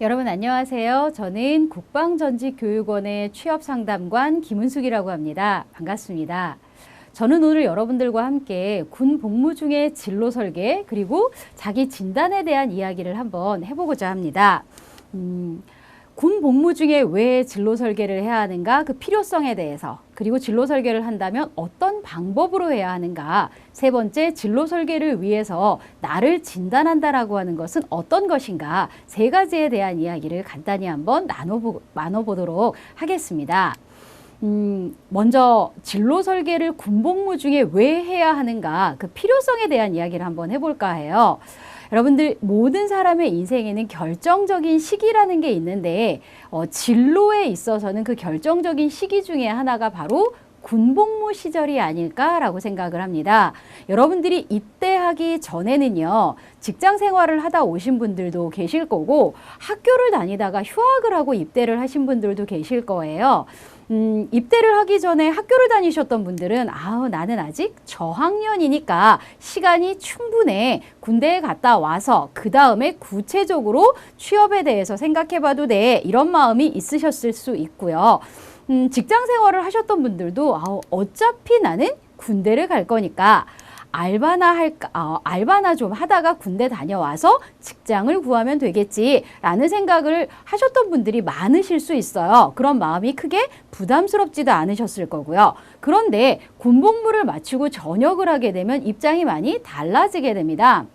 여러분 안녕하세요. 저는 국방전직교육원의 취업상담관 김은숙이라고 합니다. 반갑습니다. 저는 오늘 여러분들과 함께 군 복무 중의 진로 설계 그리고 자기 진단에 대한 이야기를 한번 해보고자 합니다. 군 복무 중에 왜 진로 설계를 해야 하는가, 그 필요성에 대해서, 그리고 진로 설계를 한다면 어떤 방법으로 해야 하는가, 세 번째, 진로 설계를 위해서 나를 진단한다라고 하는 것은 어떤 것인가, 세 가지에 대한 이야기를 간단히 한번 나눠보도록 하겠습니다. 먼저 진로 설계를 군 복무 중에 왜 해야 하는가, 그 필요성에 대한 이야기를 한번 해볼까 해요. 여러분들, 모든 사람의 인생에는 결정적인 시기라는 게 있는데 진로에 있어서는 그 결정적인 시기 중에 하나가 바로 군복무 시절이 아닐까라고 생각을 합니다. 여러분들이 입대하기 전에는요, 직장 생활을 하다 오신 분들도 계실 거고 학교를 다니다가 휴학을 하고 입대를 하신 분들도 계실 거예요. 입대를 하기 전에 학교를 다니셨던 분들은 나는 아직 저학년이니까 시간이 충분해. 군대에 갔다 와서 그 다음에 구체적으로 취업에 대해서 생각해봐도 돼. 이런 마음이 있으셨을 수 있고요. 직장 생활을 하셨던 분들도 어차피 나는 군대를 갈 거니까 알바나 좀 하다가 군대 다녀와서 직장을 구하면 되겠지라는 생각을 하셨던 분들이 많으실 수 있어요. 그런 마음이 크게 부담스럽지도 않으셨을 거고요. 그런데 군복무를 마치고 전역을 하게 되면 입장이 많이 달라지게 됩니다.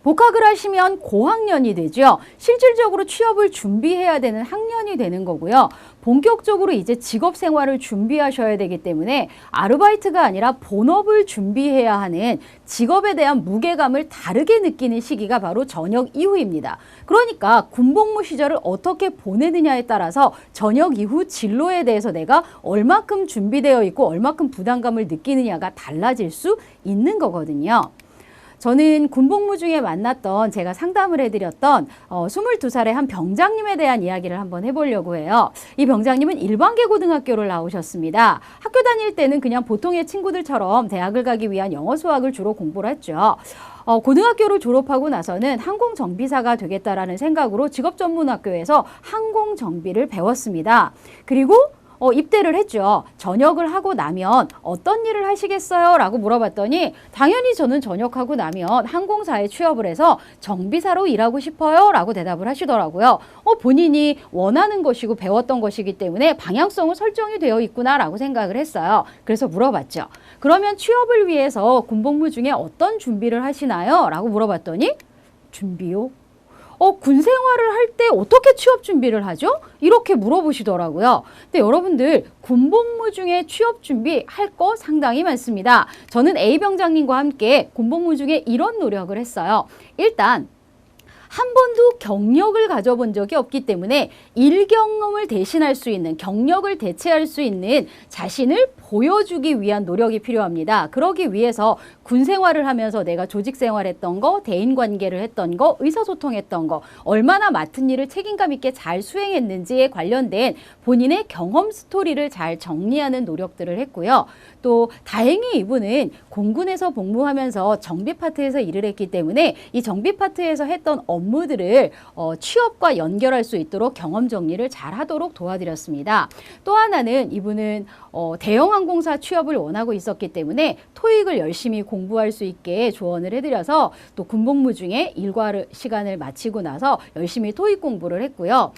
복학을 하시면 고학년이 되죠. 실질적으로 취업을 준비해야 되는 학년이 되는 거고요. 본격적으로 이제 직업 생활을 준비하셔야 되기 때문에 아르바이트가 아니라 본업을 준비해야 하는, 직업에 대한 무게감을 다르게 느끼는 시기가 바로 전역 이후입니다. 그러니까 군복무 시절을 어떻게 보내느냐에 따라서 전역 이후 진로에 대해서 내가 얼마큼 준비되어 있고 얼마큼 부담감을 느끼느냐가 달라질 수 있는 거거든요. 저는 군복무 중에 만났던, 제가 상담을 해드렸던 22살의 한 병장님에 대한 이야기를 한번 해보려고 해요. 이 병장님은 일반계 고등학교를 나오셨습니다. 학교 다닐 때는 그냥 보통의 친구들처럼 대학을 가기 위한 영어 수학을 주로 공부를 했죠. 고등학교를 졸업하고 나서는 항공정비사가 되겠다라는 생각으로 직업전문학교에서 항공정비를 배웠습니다. 그리고 입대를 했죠. 전역을 하고 나면 어떤 일을 하시겠어요? 라고 물어봤더니 당연히 저는 전역하고 나면 항공사에 취업을 해서 정비사로 일하고 싶어요 라고 대답을 하시더라고요. 본인이 원하는 것이고 배웠던 것이기 때문에 방향성은 설정이 되어 있구나 라고 생각을 했어요. 그래서 물어봤죠. 그러면 취업을 위해서 군복무 중에 어떤 준비를 하시나요? 라고 물어봤더니 준비요? 군 생활을 할 때 어떻게 취업 준비를 하죠? 이렇게 물어보시더라고요. 근데 여러분들, 군복무 중에 취업 준비할 거 상당히 많습니다. 저는 A 병장님과 함께 군복무 중에 이런 노력을 했어요. 일단 한 번도 경력을 가져본 적이 없기 때문에 일 경험을 대신할 수 있는, 경력을 대체할 수 있는 자신을 보여주기 위한 노력이 필요합니다. 그러기 위해서 군 생활을 하면서 내가 조직 생활했던 거, 대인관계를 했던 거, 의사소통했던 거, 얼마나 맡은 일을 책임감 있게 잘 수행했는지에 관련된 본인의 경험 스토리를 잘 정리하는 노력들을 했고요. 또 다행히 이분은 공군에서 복무하면서 정비 파트에서 일을 했기 때문에 이 정비 파트에서 했던 업무들을 취업과 연결할 수 있도록 경험 정리를 잘 하도록 도와드렸습니다. 또 하나는 이분은 대형 항공사 취업을 원하고 있었기 때문에 토익을 열심히 공부할 수 있게 조언을 해드려서 또 군복무 중에 일과 시간을 마치고 나서 열심히 토익 공부를 했고요.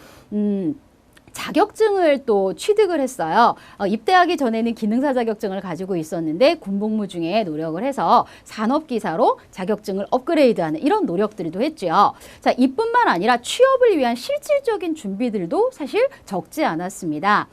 자격증을 또 취득을 했어요. 입대하기 전에는 기능사 자격증을 가지고 있었는데 군복무 중에 노력을 해서 산업기사로 자격증을 업그레이드하는 이런 노력들도 했죠. 자, 이뿐만 아니라 취업을 위한 실질적인 준비들도 사실 적지 않았습니다.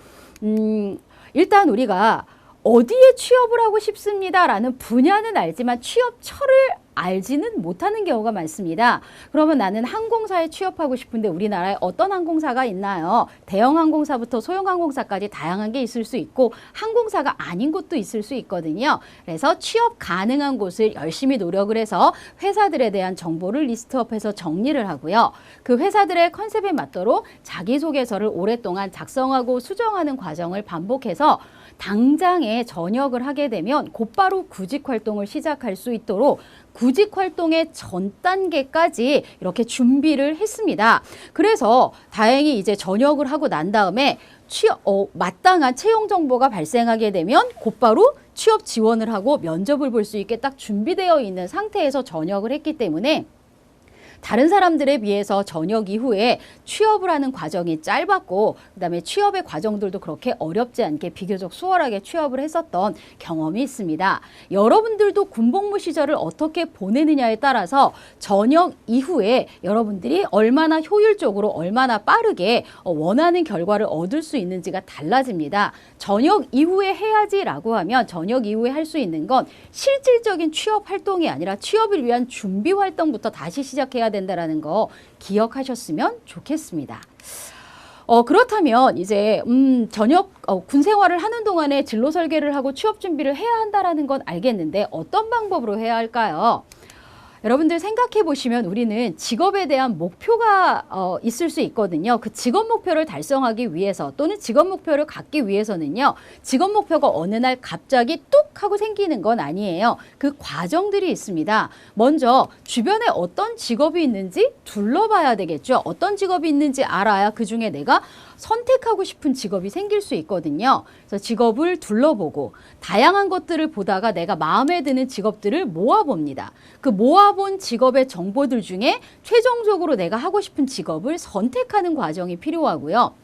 일단 우리가 어디에 취업을 하고 싶습니다라는 분야는 알지만 취업처를 알지는 못하는 경우가 많습니다. 그러면 나는 항공사에 취업하고 싶은데 우리나라에 어떤 항공사가 있나요? 대형 항공사부터 소형 항공사까지 다양한 게 있을 수 있고 항공사가 아닌 곳도 있을 수 있거든요. 그래서 취업 가능한 곳을 열심히 노력을 해서 회사들에 대한 정보를 리스트업해서 정리를 하고요. 그 회사들의 컨셉에 맞도록 자기소개서를 오랫동안 작성하고 수정하는 과정을 반복해서 당장에 전역을 하게 되면 곧바로 구직 활동을 시작할 수 있도록 구직 활동의 전 단계까지 이렇게 준비를 했습니다. 그래서 다행히 이제 전역을 하고 난 다음에 마땅한 채용 정보가 발생하게 되면 곧바로 취업 지원을 하고 면접을 볼 수 있게 딱 준비되어 있는 상태에서 전역을 했기 때문에 다른 사람들에 비해서 전역 이후에 취업을 하는 과정이 짧았고 그다음에 취업의 과정들도 그렇게 어렵지 않게 비교적 수월하게 취업을 했었던 경험이 있습니다. 여러분들도 군복무 시절을 어떻게 보내느냐에 따라서 전역 이후에 여러분들이 얼마나 효율적으로 얼마나 빠르게 원하는 결과를 얻을 수 있는지가 달라집니다. 전역 이후에 해야지라고 하면 전역 이후에 할 수 있는 건 실질적인 취업 활동이 아니라 취업을 위한 준비 활동부터 다시 시작해야 된다라는 거 기억하셨으면 좋겠습니다. 그렇다면 이제 전역 군 생활을 하는 동안에 진로 설계를 하고 취업 준비를 해야 한다라는 건 알겠는데 어떤 방법으로 해야 할까요? 여러분들 생각해 보시면 우리는 직업에 대한 목표가 있을 수 있거든요. 그 직업 목표를 달성하기 위해서 또는 직업 목표를 갖기 위해서는요. 직업 목표가 어느 날 갑자기 뚝 하고 생기는 건 아니에요. 그 과정들이 있습니다. 먼저 주변에 어떤 직업이 있는지 둘러봐야 되겠죠. 어떤 직업이 있는지 알아야 그중에 내가 선택하고 싶은 직업이 생길 수 있거든요. 그래서 직업을 둘러보고 다양한 것들을 보다가 내가 마음에 드는 직업들을 모아봅니다. 그 모아본 직업의 정보들 중에 최종적으로 내가 하고 싶은 직업을 선택하는 과정이 필요하고요.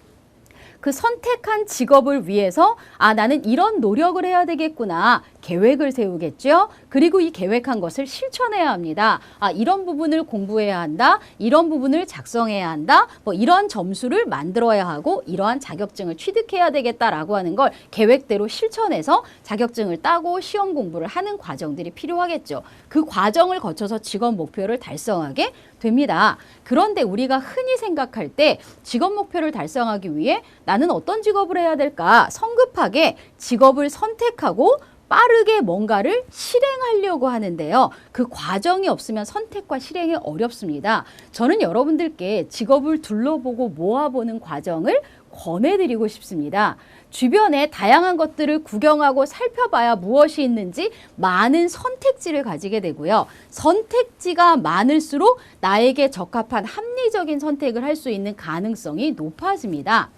그 선택한 직업을 위해서 나는 이런 노력을 해야 되겠구나. 계획을 세우겠죠. 그리고 이 계획한 것을 실천해야 합니다. 이런 부분을 공부해야 한다. 이런 부분을 작성해야 한다. 이러한 점수를 만들어야 하고 이러한 자격증을 취득해야 되겠다라고 하는 걸 계획대로 실천해서 자격증을 따고 시험 공부를 하는 과정들이 필요하겠죠. 그 과정을 거쳐서 직업 목표를 달성하게 됩니다. 그런데 우리가 흔히 생각할 때 직업 목표를 달성하기 위해 나는 어떤 직업을 해야 될까? 성급하게 직업을 선택하고 빠르게 뭔가를 실행하려고 하는데요. 그 과정이 없으면 선택과 실행이 어렵습니다. 저는 여러분들께 직업을 둘러보고 모아보는 과정을 권해드리고 싶습니다. 주변에 다양한 것들을 구경하고 살펴봐야 무엇이 있는지 많은 선택지를 가지게 되고요. 선택지가 많을수록 나에게 적합한 합리적인 선택을 할 수 있는 가능성이 높아집니다.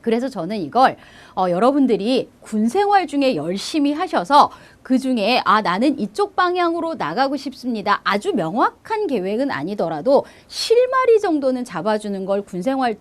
그래서 저는 이걸 여러분들이 군 생활 중에 열심히 하셔서 그 중에 나는 이쪽 방향으로 나가고 싶습니다. 아주 명확한 계획은 아니더라도 실마리 정도는 잡아주는 걸 군 생활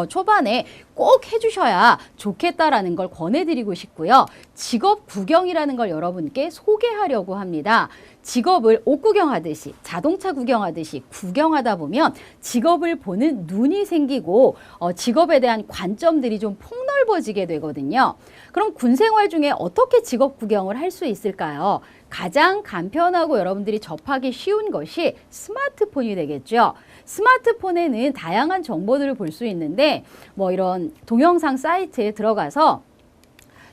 초반에 꼭 해주셔야 좋겠다라는 걸 권해드리고 싶고요. 직업 구경이라는 걸 여러분께 소개하려고 합니다. 직업을 옷 구경하듯이 자동차 구경하듯이 구경하다 보면 직업을 보는 눈이 생기고 직업에 대한 관점들이 좀 폭넓어지게 되거든요. 그럼 군 생활 중에 어떻게 직업 구경을 할 수 있을까요? 가장 간편하고 여러분들이 접하기 쉬운 것이 스마트폰이 되겠죠. 스마트폰에는 다양한 정보들을 볼 수 있는데 이런 동영상 사이트에 들어가서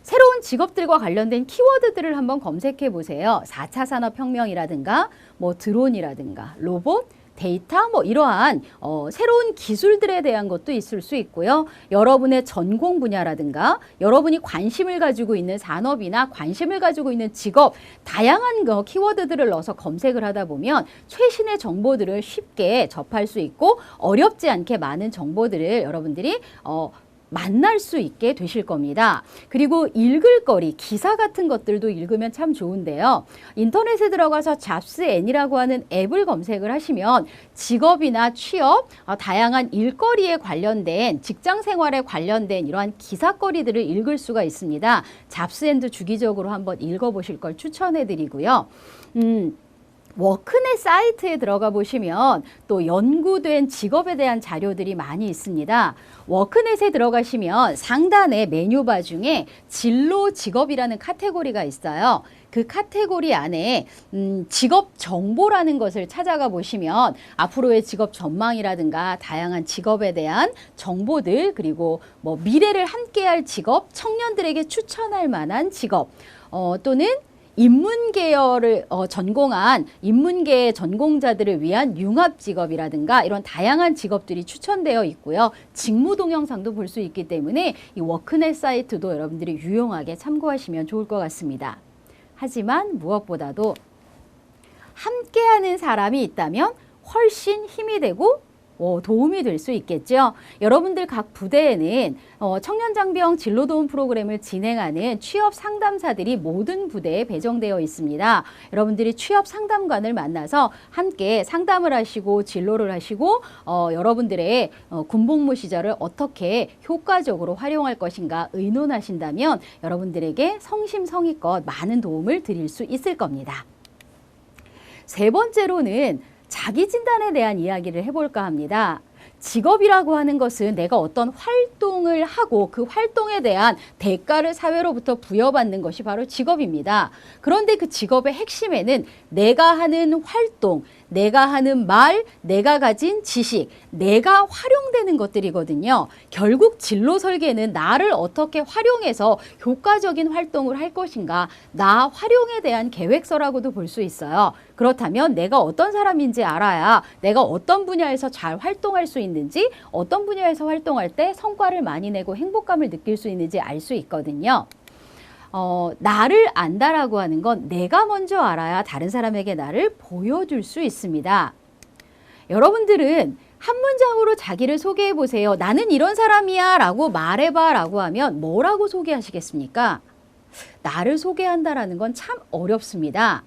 새로운 직업들과 관련된 키워드들을 한번 검색해 보세요. 4차 산업혁명이라든가 드론이라든가 로봇, 데이터 이러한 새로운 기술들에 대한 것도 있을 수 있고요. 여러분의 전공 분야라든가 여러분이 관심을 가지고 있는 산업이나 관심을 가지고 있는 직업 다양한 키워드들을 넣어서 검색을 하다 보면 최신의 정보들을 쉽게 접할 수 있고 어렵지 않게 많은 정보들을 여러분들이 만날 수 있게 되실 겁니다. 그리고 읽을 거리, 기사 같은 것들도 읽으면 참 좋은데요. 인터넷에 들어가서 잡스N이라고 하는 앱을 검색을 하시면 직업이나 취업, 다양한 일거리에 관련된 직장 생활에 관련된 이러한 기사거리들을 읽을 수가 있습니다. 잡스N도 주기적으로 한번 읽어보실 걸 추천해 드리고요. 워크넷 사이트에 들어가 보시면 또 연구된 직업에 대한 자료들이 많이 있습니다. 워크넷에 들어가시면 상단에 메뉴바 중에 진로 직업이라는 카테고리가 있어요. 그 카테고리 안에 직업 정보라는 것을 찾아가 보시면 앞으로의 직업 전망이라든가 다양한 직업에 대한 정보들 그리고 미래를 함께할 직업, 청년들에게 추천할 만한 직업 또는 인문계열을 전공한 인문계 전공자들을 위한 융합 직업이라든가 이런 다양한 직업들이 추천되어 있고요. 직무 동영상도 볼 수 있기 때문에 이 워크넷 사이트도 여러분들이 유용하게 참고하시면 좋을 것 같습니다. 하지만 무엇보다도 함께하는 사람이 있다면 훨씬 힘이 되고 도움이 될 수 있겠죠. 여러분들 각 부대에는 청년장병 진로도움 프로그램을 진행하는 취업 상담사들이 모든 부대에 배정되어 있습니다. 여러분들이 취업 상담관을 만나서 함께 상담을 하시고 진로를 하시고 여러분들의 군복무 시절을 어떻게 효과적으로 활용할 것인가 의논하신다면 여러분들에게 성심성의껏 많은 도움을 드릴 수 있을 겁니다. 세 번째로는 자기 진단에 대한 이야기를 해볼까 합니다. 직업이라고 하는 것은 내가 어떤 활동을 하고 그 활동에 대한 대가를 사회로부터 부여받는 것이 바로 직업입니다. 그런데 그 직업의 핵심에는 내가 하는 활동, 내가 하는 말, 내가 가진 지식, 내가 활용되는 것들이거든요. 결국 진로 설계는 나를 어떻게 활용해서 효과적인 활동을 할 것인가, 나 활용에 대한 계획서라고도 볼 수 있어요. 그렇다면 내가 어떤 사람인지 알아야 내가 어떤 분야에서 잘 활동할 수 있는지, 어떤 분야에서 활동할 때 성과를 많이 내고 행복감을 느낄 수 있는지 알 수 있거든요. 나를 안다라고 하는 건 내가 먼저 알아야 다른 사람에게 나를 보여줄 수 있습니다. 여러분들은 한 문장으로 자기를 소개해 보세요. 나는 이런 사람이야 라고 말해봐 라고 하면 뭐라고 소개하시겠습니까? 나를 소개한다라는 건 참 어렵습니다.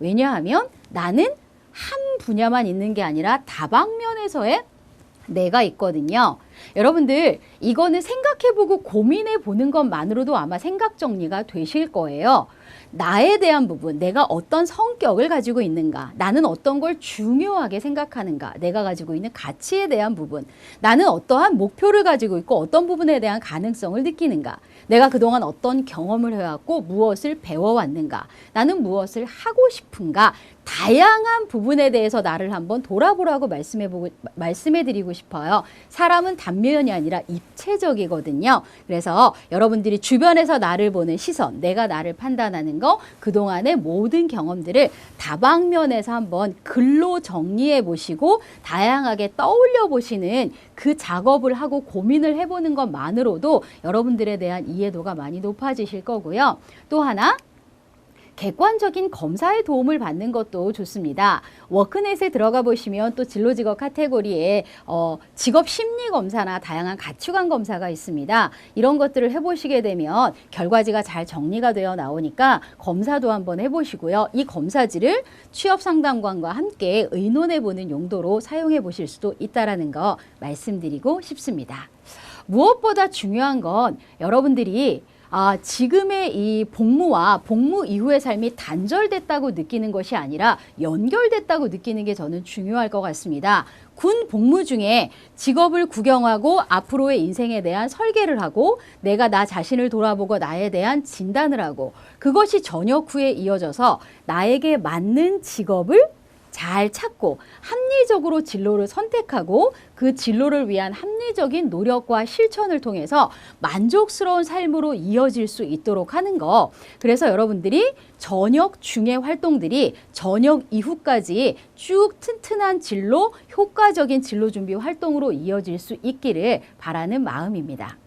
왜냐하면 나는 한 분야만 있는 게 아니라 다방면에서의 내가 있거든요. 여러분들 이거는 생각해보고 고민해보는 것만으로도 아마 생각 정리가 되실 거예요. 나에 대한 부분, 내가 어떤 성격을 가지고 있는가, 나는 어떤 걸 중요하게 생각하는가, 내가 가지고 있는 가치에 대한 부분, 나는 어떠한 목표를 가지고 있고 어떤 부분에 대한 가능성을 느끼는가, 내가 그동안 어떤 경험을 해왔고 무엇을 배워왔는가, 나는 무엇을 하고 싶은가, 다양한 부분에 대해서 나를 한번 돌아보라고 말씀해드리고 싶어요. 사람은 단면이 아니라 입체적이거든요. 그래서 여러분들이 주변에서 나를 보는 시선, 내가 나를 판단하는 거, 그동안의 모든 경험들을 다방면에서 한번 글로 정리해 보시고 다양하게 떠올려 보시는 그 작업을 하고 고민을 해보는 것만으로도 여러분들에 대한 이해도가 많이 높아지실 거고요. 또 하나, 객관적인 검사의 도움을 받는 것도 좋습니다. 워크넷에 들어가 보시면 또 진로직업 카테고리에 직업 심리 검사나 다양한 가치관 검사가 있습니다. 이런 것들을 해보시게 되면 결과지가 잘 정리가 되어 나오니까 검사도 한번 해보시고요. 이 검사지를 취업 상담관과 함께 의논해보는 용도로 사용해 보실 수도 있다는 거 말씀드리고 싶습니다. 무엇보다 중요한 건 여러분들이 지금의 이 복무와 복무 이후의 삶이 단절됐다고 느끼는 것이 아니라 연결됐다고 느끼는 게 저는 중요할 것 같습니다. 군 복무 중에 직업을 구경하고 앞으로의 인생에 대한 설계를 하고 내가 나 자신을 돌아보고 나에 대한 진단을 하고 그것이 전역 후에 이어져서 나에게 맞는 직업을 잘 찾고 합리적으로 진로를 선택하고 그 진로를 위한 합리적인 노력과 실천을 통해서 만족스러운 삶으로 이어질 수 있도록 하는 거. 그래서 여러분들이 전역 중의 활동들이 전역 이후까지 쭉 튼튼한 진로, 효과적인 진로 준비 활동으로 이어질 수 있기를 바라는 마음입니다.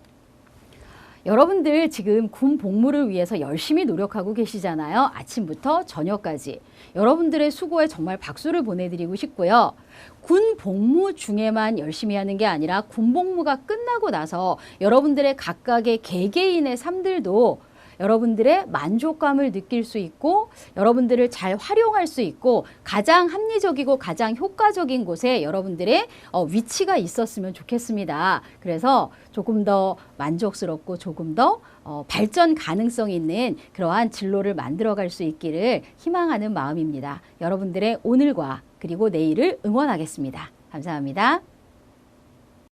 여러분들 지금 군 복무를 위해서 열심히 노력하고 계시잖아요. 아침부터 저녁까지. 여러분들의 수고에 정말 박수를 보내드리고 싶고요. 군 복무 중에만 열심히 하는 게 아니라 군 복무가 끝나고 나서 여러분들의 각각의 개개인의 삶들도 여러분들의 만족감을 느낄 수 있고 여러분들을 잘 활용할 수 있고 가장 합리적이고 가장 효과적인 곳에 여러분들의 위치가 있었으면 좋겠습니다. 그래서 조금 더 만족스럽고 조금 더 발전 가능성 있는 그러한 진로를 만들어갈 수 있기를 희망하는 마음입니다. 여러분들의 오늘과 그리고 내일을 응원하겠습니다. 감사합니다.